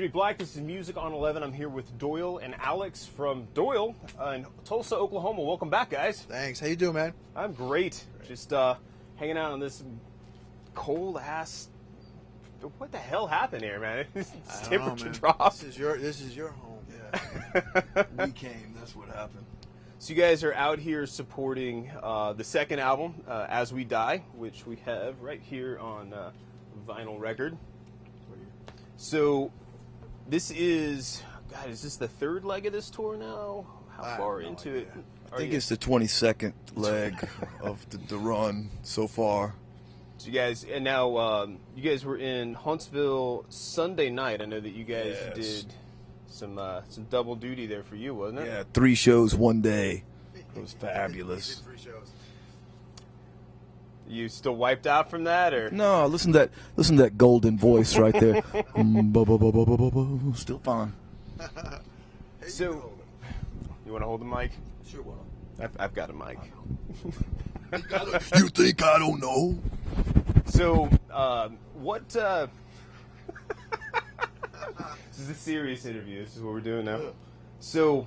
be Black. This is Music on 11. I'm here with Doyle and Alex from Doyle in Tulsa, Oklahoma. Welcome back, guys. Thanks. How you doing, man? I'm great. Just hanging out on this cold-ass... What the hell happened here, man? Temperature dropped. This is your home. Yeah. We came. That's what happened. So you guys are out here supporting the second album, As We Die, which we have right here on vinyl record. So this is, God, is this the third leg of this tour now? How far into it? I think it's the 22nd leg of the run so far. So you guys, and now you guys were in Huntsville Sunday night. I know that you guys did some double duty there for you, wasn't it? Yeah, 3 shows one day. It was fabulous. 3 shows. You still wiped out from that, or No, listen to that golden voice right there. Still fine. So, you want to hold the mic? Sure, well. I've got a mic. You think I don't know? So, what? This is a serious interview. This is what we're doing now. So,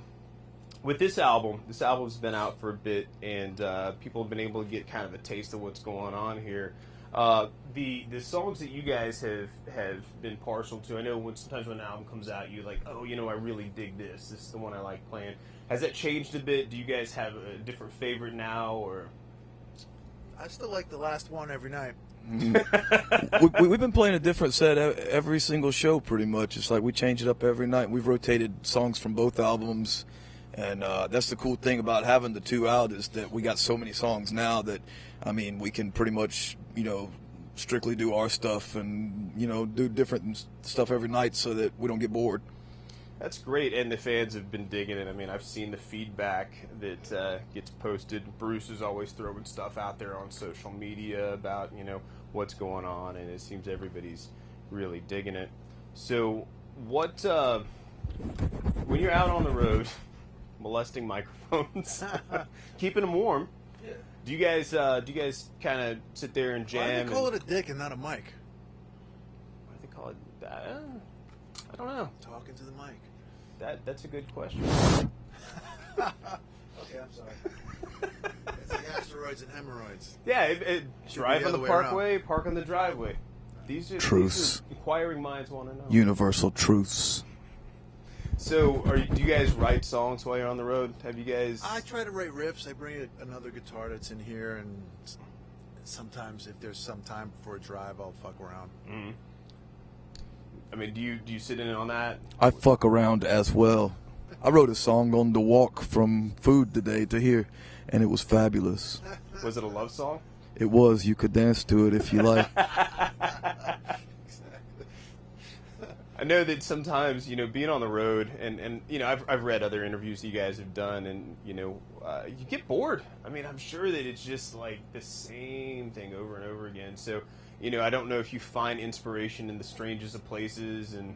with this album's been out for a bit, and people have been able to get kind of a taste of what's going on here. The songs that you guys have been partial to, I know sometimes when an album comes out, you're like, oh, I really dig this. This is the one I like playing. Has that changed a bit? Do you guys have a different favorite now, or? I still like the last one every night. We've been playing a different set every single show, pretty much. It's like we change it up every night. We've rotated songs from both albums. And that's the cool thing about having the 2 out is that we got so many songs now that, I mean, we can pretty much, strictly do our stuff and, do different stuff every night so that we don't get bored. That's great, and the fans have been digging it. I mean, I've seen the feedback that gets posted. Bruce is always throwing stuff out there on social media about, what's going on, and it seems everybody's really digging it. So what, when you're out on the road... molesting microphones, keeping them warm. Yeah. Do you guys kind of sit there and jam? Why do they call it a dick and not a mic? Why do they call it that? I don't know. Talking to the mic. That's a good question. Okay, I'm sorry. It's the asteroids and hemorrhoids. Yeah, drive on the parkway, park on the driveway. These are inquiring minds want to know. Universal truths. So, do you guys write songs while you're on the road? Have you guys? I try to write riffs. I bring another guitar that's in here, and sometimes if there's some time before a drive, I'll fuck around. Mm-hmm. I mean, do you sit in on that? I fuck around as well. I wrote a song on the walk from food today to here, and it was fabulous. Was it a love song? It was. You could dance to it if you like. I know that sometimes, being on the road, and I've read other interviews you guys have done, and, you get bored. I mean, I'm sure that it's just like the same thing over and over again. So, I don't know if you find inspiration in the strangest of places, and,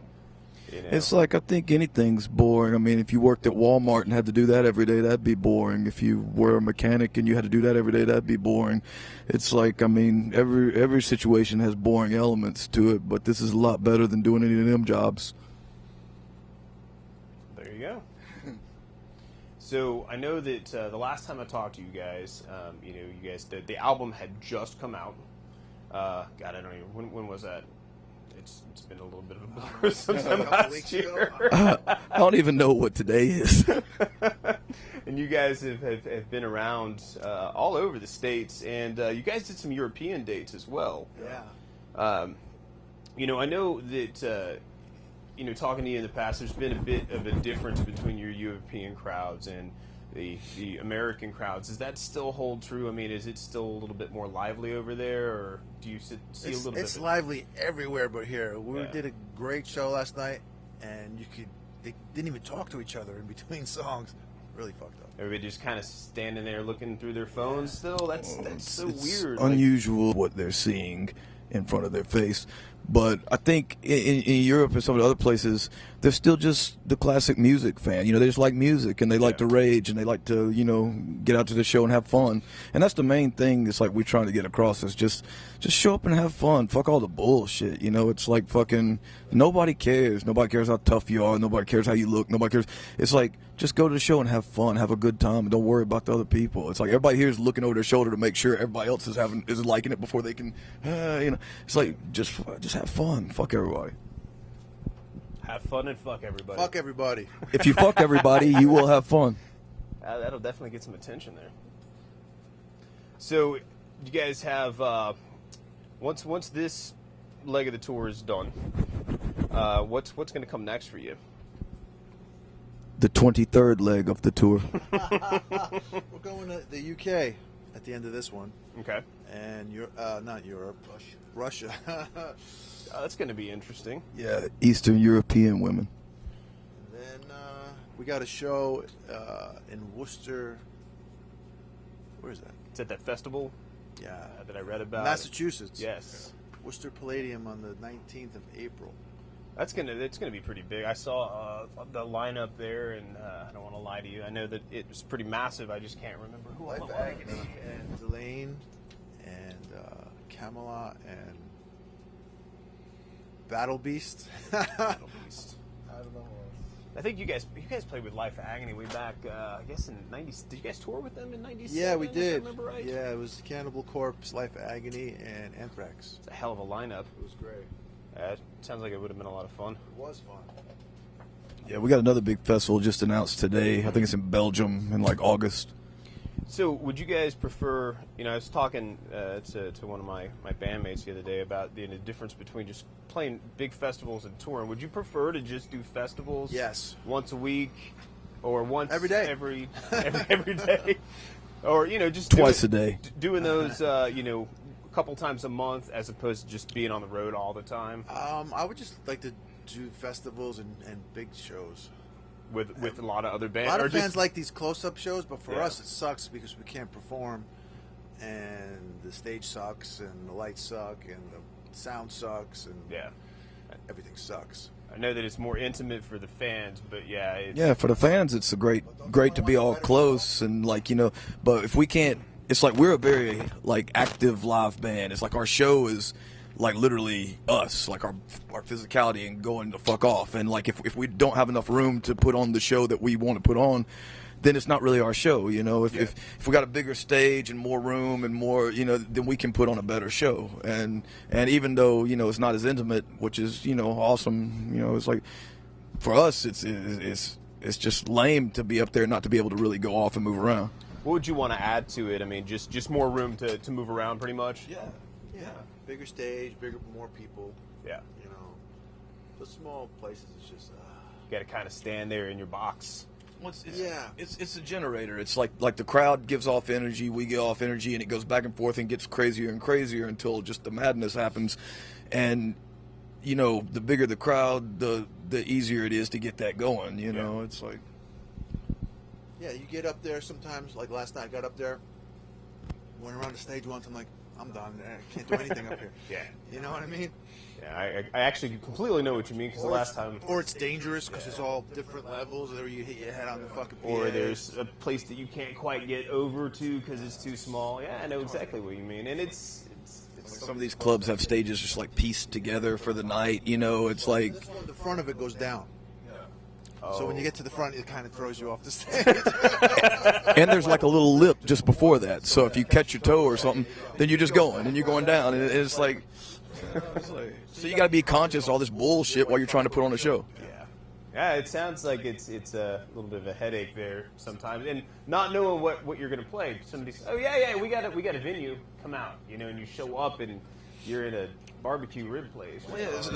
It's like, I think anything's boring. I mean, if you worked at Walmart and had to do that every day, that'd be boring. If you were a mechanic and you had to do that every day, that'd be boring. It's like, I mean, every situation has boring elements to it, but this is a lot better than doing any of them jobs. There you go. So I know that the last time I talked to you guys, the album had just come out. God, I don't even, when was that? It's been a little bit of a blur sometime last year. I don't even know what today is. And you guys have been around all over the States, and you guys did some European dates as well. Yeah. I know that, talking to you in the past, there's been a bit of a difference between your European crowds and the American crowds. Does that still hold true? I mean, is it still a little bit more lively over there, or do you see a little bit? It's lively everywhere but here. We did a great show last night, and they didn't even talk to each other in between songs. Really fucked up. Everybody just kind of standing there looking through their phones still? That's so weird. Unusual what they're seeing in front of their face. But I think in Europe and some of the other places, they're still just the classic music fan. You know, they just like music and they like to rage and they like to, you know, get out to the show and have fun. And that's the main thing. It's like we're trying to get across is just show up and have fun. Fuck all the bullshit. You know, it's like fucking nobody cares. Nobody cares how tough you are. Nobody cares how you look. Nobody cares. It's like just go to the show and have fun, have a good time, and don't worry about the other people. It's like everybody here is looking over their shoulder to make sure everybody else is liking it before they can, you know. It's like just have fun. Fuck everybody. Have fun and fuck everybody. Fuck everybody. If you fuck everybody, you will have fun. That'll definitely get some attention there. So, you guys have once this leg of the tour is done, what's going to come next for you? The 23rd leg of the tour. We're going to the UK at the end of this one. Okay. And not Europe, Russia. That's going to be interesting. Yeah, Eastern European women. And then we got a show in Worcester. Where is that? It's at that festival. Yeah, that I read about. Massachusetts. Yes. Worcester Palladium on the 19th of April. It's gonna be pretty big. I saw the lineup there, and I don't want to lie to you. I know that it was pretty massive. I just can't remember who. Life Agony and Delane and Camelot and Battle Beast. Battle Beast. I don't know. I think you guys played with Life Agony way back. I guess in '90s. Did you guys tour with them in '97? Yeah, we if did. I remember right? Yeah, it was Cannibal Corpse, Life Agony, and Anthrax. It's a hell of a lineup. It was great. It sounds like it would have been a lot of fun. It was fun. Yeah, we got another big festival just announced today. I think it's in Belgium in like August. So, would you guys prefer? You know, I was talking to one of my bandmates the other day about the difference between just playing big festivals and touring. Would you prefer to just do festivals? Yes. Once a week, or once every day, every day, or just twice a day, doing those a couple times a month as opposed to just being on the road all the time? I would just like to do festivals and big shows. With a lot of other bands. A lot of fans like these close-up shows, but for Yeah. us it sucks because we can't perform, and the stage sucks, and the lights suck, and the sound sucks, and Yeah. everything sucks. I know that it's more intimate for the fans, but yeah. Yeah, for the fans, it's great to be all close and but if we can't, it's like we're a very like active live band. It's like our show is like literally us, like our physicality and going the fuck off. And like if we don't have enough room to put on the show that we want to put on, then it's not really our show. If we got a bigger stage and more room and more, then we can put on a better show. And even though it's not as intimate, which is awesome. It's like for us, it's just lame to be up there and not to be able to really go off and move around. What would you want to add to it? I mean, just more room to move around, pretty much. Yeah. Bigger stage, more people. Yeah. The small places, it's just. You got to kind of stand there in your box. It's a generator. It's like the crowd gives off energy, we give off energy, and it goes back and forth and gets crazier and crazier until just the madness happens. And the bigger the crowd, the easier it is to get that going. It's like. Yeah, you get up there sometimes. Like last night, I got up there, went around the stage once. I'm like, I'm done. I can't do anything up here. Yeah. You know what I mean? Yeah, I actually completely know what you mean because the last time. Or it's dangerous because it's all different levels, or you hit your head on the fucking PA. Or there's a place that you can't quite get over to because it's too small. Yeah, I know exactly what you mean, and it's some of these clubs have stages just like pieced together for the night. It's like this one, the front of it goes down. So when you get to the front, it kind of throws you off the stage. And there's like a little lip just before that. So if you catch your toe or something, then you're just going and you're going down. And it's like, so you got to be conscious of all this bullshit while you're trying to put on a show. Yeah, it sounds like it's a little bit of a headache there sometimes, and not knowing what you're going to play. Somebody says, "Oh yeah, we got a venue. Come out," and you show up and you're in a barbecue rib place.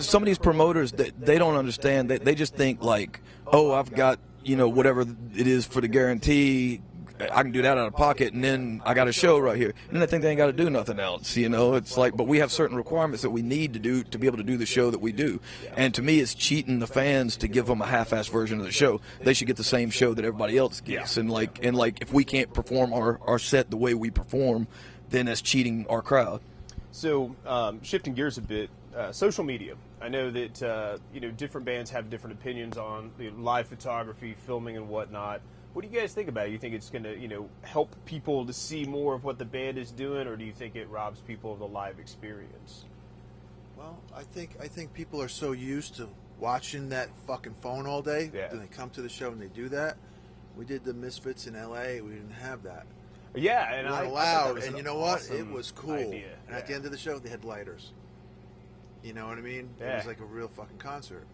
Some of these promoters, they don't understand. They just think like, oh, I've got whatever it is for the guarantee. I can do that out of pocket, and then I got a show right here. And then I think they ain't got to do nothing else. It's like, but we have certain requirements that we need to do to be able to do the show that we do. And to me, it's cheating the fans to give them a half-assed version of the show. They should get the same show that everybody else gets. And like if we can't perform our set the way we perform, then that's cheating our crowd. So, shifting gears a bit, social media. I know that different bands have different opinions on live photography, filming, and whatnot. What do you guys think about it? You think it's going to help people to see more of what the band is doing, or do you think it robs people of the live experience? Well, I think people are so used to watching that fucking phone all day. Yeah. Then they come to the show and they do that. We did the Misfits in L.A. We didn't have that. Yeah, and we weren't I allowed, and you know what? It was cool. Idea. And at the end of the show, they had lighters. You know what I mean? Yeah. It was like a real fucking concert.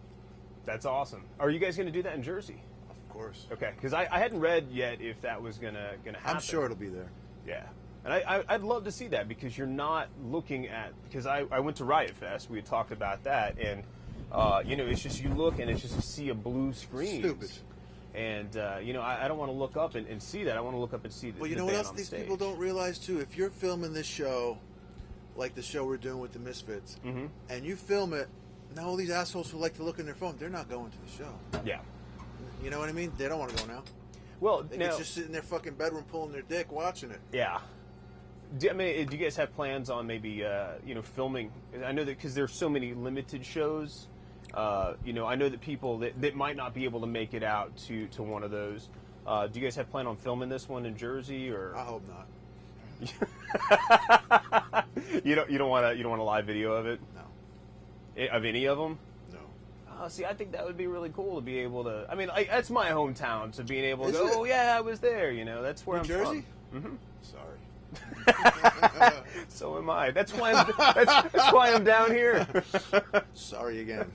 That's awesome. Are you guys going to do that in Jersey? Of course. Okay, because I hadn't read yet if that was gonna happen. I'm sure it'll be there. Yeah, and I'd love to see that, because you're not looking at, because I went to Riot Fest. We had talked about that, and it's just, you look and it's just a sea of blue screens. Stupid. And I don't want to look up and see that. I want to look up and see the. Well, you the know what band else on these stage. people don't realize too? If you're filming this show, like the show we're doing with the Misfits, and you film it, now all these assholes who like to look in their phone, they're not going to the show. Yeah. You know what I mean? They don't want to go now. Well, They now, could just sit in their fucking bedroom pulling their dick watching it. yeah. Do you guys have plans on maybe filming? I know that because there's so many limited shows. I know that people that might not be able to make it out to one of those. Do you guys have plan on filming this one in Jersey, or? I hope not. You don't want a live video of it? No. Of any of them? No. See, I think that would be really cool to be able to. I mean, that's my hometown, so being able to Is go, it? oh yeah, I was there. That's where New I'm Jersey? from. Mm-hmm. Sorry. So am I. That's why that's why I'm down here. Sorry again.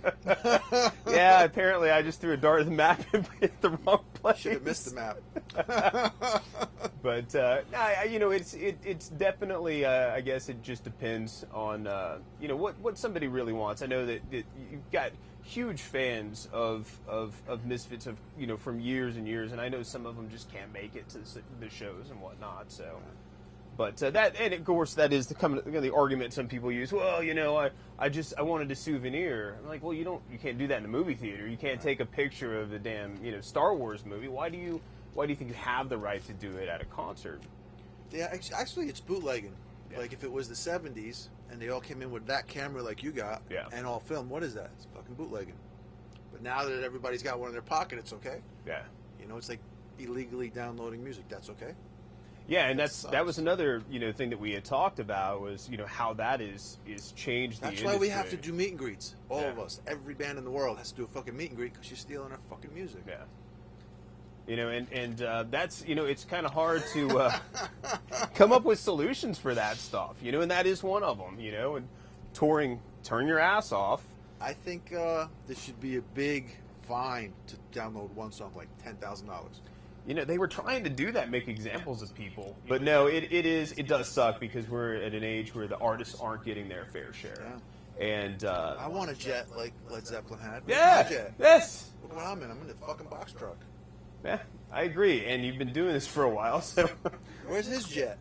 Yeah, apparently I just threw a dart at the map and hit the wrong place. Should have missed the map. But it's definitely. I guess it just depends on what somebody really wants. I know that you've got huge fans of Misfits from years and years, and I know some of them just can't make it to the shows and whatnot. So. But that, and of course, that is the argument some people use. Well, I wanted a souvenir. I'm like, well, you can't do that in the movie theater. You can't take a picture of the damn Star Wars movie. Why do you think you have the right to do it at a concert? Yeah, actually, it's bootlegging. Yeah. Like if it was the '70s and they all came in with that camera like you got, yeah. and all filmed, what is that? It's fucking bootlegging. But now that everybody's got one in their pocket, it's okay. Yeah. It's like illegally downloading music. That's okay. Yeah, and that was another thing that we had talked about was how that is changed the industry. That's why we have to do meet and greets. All Yeah. of us, every band in the world has to do a fucking meet and greet because you're stealing our fucking music. Yeah. And that's it's kind of hard to come up with solutions for that stuff. And that is one of them. And touring, turn your ass off. I think there should be a big fine to download one song, like $10,000. They were trying to do that, make examples of people, but no, it does suck because we're at an age where the artists aren't getting their fair share. Yeah. And I want a jet like Led Zeppelin had. yeah, My jet. yes, Look what I'm in. I'm in a fucking box truck. yeah, I agree. And you've been doing this for a while, so Where's his jet?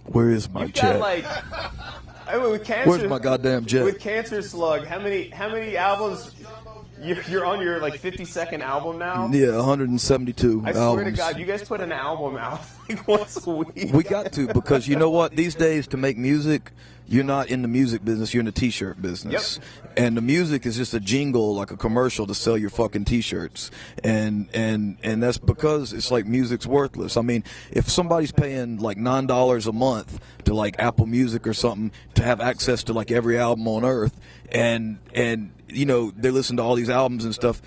Where is my you've jet? got with cancer. Where's my goddamn jet? With Cancer Slug, how many albums? You're on your 52nd album now. Yeah, 172 I albums. swear to God, you guys put an album out once a week. We got to, because you know what? These days, to make music, you're not in the music business, you're in the T-shirt business. Yep. And the music is just a jingle, like a commercial to sell your fucking T-shirts. And that's because it's like music's worthless. I mean, if somebody's paying like $9 a month to like Apple Music or something to have access to like every album on earth, and they listen to all these albums and stuff,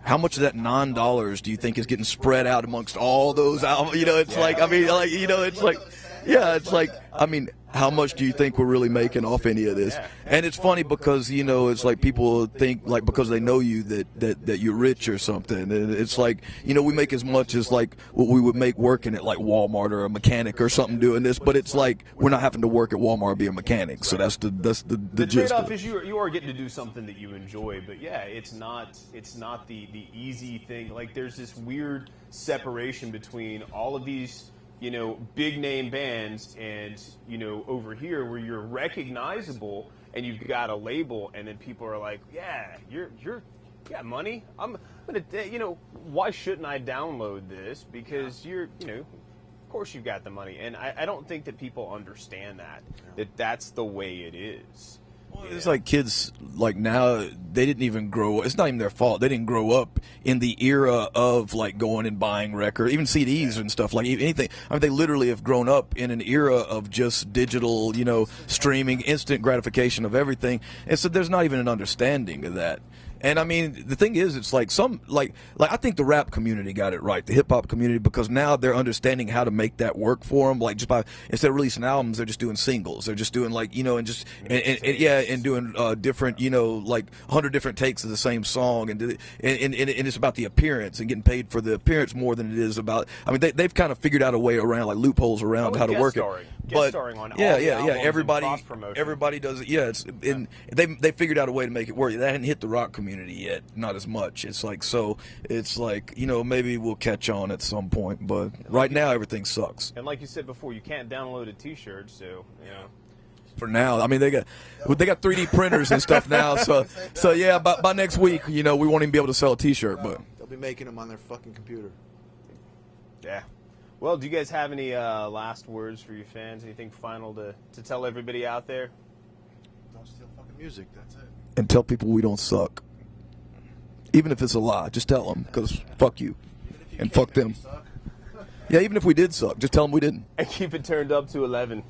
how much of that $9 do you think is getting spread out amongst all those albums? It's like, I mean, it's like, yeah, it's like, I mean, how much do you think we're really making off any of this? And it's funny because, it's like people think like because they know you that you're rich or something. And it's like, we make as much as like what we would make working at like Walmart or a mechanic or something doing this, but it's like we're not having to work at Walmart or be a mechanic. So that's the The gist. trade-off is you are getting to do something that you enjoy, but yeah, it's not the easy thing. Like there's this weird separation between all of these big name bands and over here where you're recognizable and you've got a label, and then people are like, yeah, you got money. I'm gonna, why shouldn't I download this? Because of course you've got the money, and I don't think that people understand that that's the way it is. It's like kids like now, they didn't even grow. It's not even their fault. They didn't grow up in the era of like going and buying records, even CDs and stuff, like anything. I mean, they literally have grown up in an era of just digital, streaming, instant gratification of everything. And so there's not even an understanding of that. And I mean, the thing is, it's like I think the rap community got it right, the hip hop community, because now they're understanding how to make that work for them. Like, just by, instead of releasing albums, they're just doing singles. They're just doing like, and doing different, like 100 different takes of the same song, and it's about the appearance and getting paid for the appearance more than it is about. I mean, they've kind of figured out a way around, like loopholes around how to work it. Guest starring on all the albums, everybody does it. Yeah, they figured out a way to make it work. That hadn't hit the rock community yet, not as much. It's like maybe we'll catch on at some point, but right now everything sucks. And like you said before, you can't download a T-shirt, so For now, I mean they got 3D printers and stuff now, so yeah, by next week, we won't even be able to sell a T-shirt, but they'll be making them on their fucking computer. Yeah. Well, do you guys have any last words for your fans? Anything final to tell everybody out there? Don't steal fucking music. That's it. And tell people we don't suck. Even if it's a lie, just tell them, because fuck you. And fuck them. Yeah, even if we did suck, just tell them we didn't. And keep it turned up to 11.